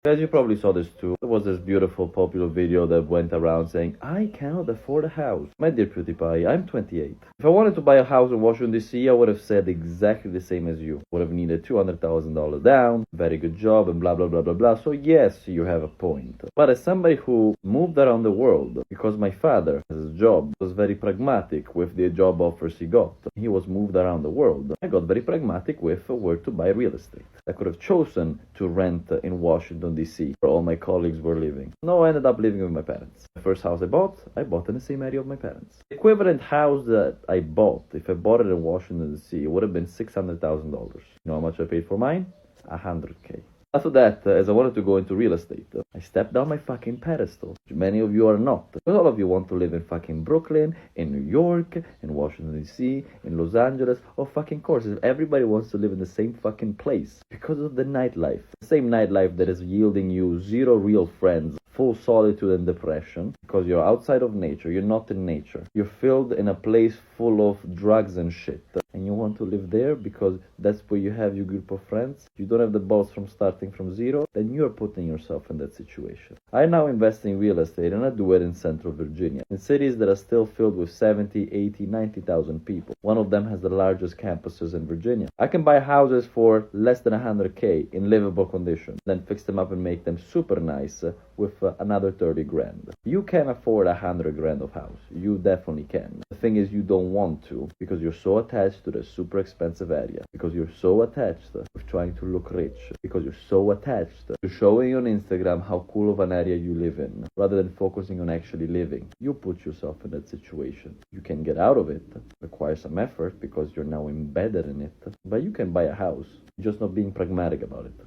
As you probably saw this too, there was this beautiful popular video that went around saying, I cannot afford a house. My dear PewDiePie, I'm 28. If I wanted to buy a house in Washington DC, I would have said exactly the same as you. Would have needed $200,000 down, very good job, and blah blah blah blah blah. So yes, you have a point. But as somebody who moved around the world, because my father, his job was very pragmatic with the job offers he got. He was moved around the world. I got very pragmatic with where to buy real estate. I could have chosen to rent in Washington DC, where all my colleagues were living. No, I ended up living with my parents. The first house I bought in the same area of my parents. The equivalent house that I bought, if I bought it in Washington DC, it would have been $600,000. You know how much I paid for mine? $100K. After that, as I wanted to go into real estate, I stepped down my fucking pedestal, which many of you are not. Because all of you want to live in fucking Brooklyn, in New York, in Washington DC, in Los Angeles, or fucking course. Everybody wants to live in the same fucking place because of the nightlife. The same nightlife that is yielding you zero real friends, full solitude and depression, because you're outside of nature, you're not in nature. You're filled in a place full of drugs and shit. And you want to live there because that's where you have your group of friends. You don't have the balls from starting from zero, then you're putting yourself in that situation. I now invest in real estate, and I do it in Central Virginia, in cities that are still filled with 70, 80, 90,000 people. One of them has the largest campuses in Virginia. I can buy houses for less than $100K in livable condition, then fix them up and make them super nice with another 30 grand. You can afford 100 grand of house. You definitely can. The thing is, you don't want to, because you're so attached to the super expensive area, because you're so attached with trying to look rich, because you're so attached to showing on Instagram how cool of an area you live in, rather than focusing on actually living. You put yourself in that situation. You can get out of it. Requires some effort because you're now embedded in it, but you can buy a house, just not being pragmatic about it.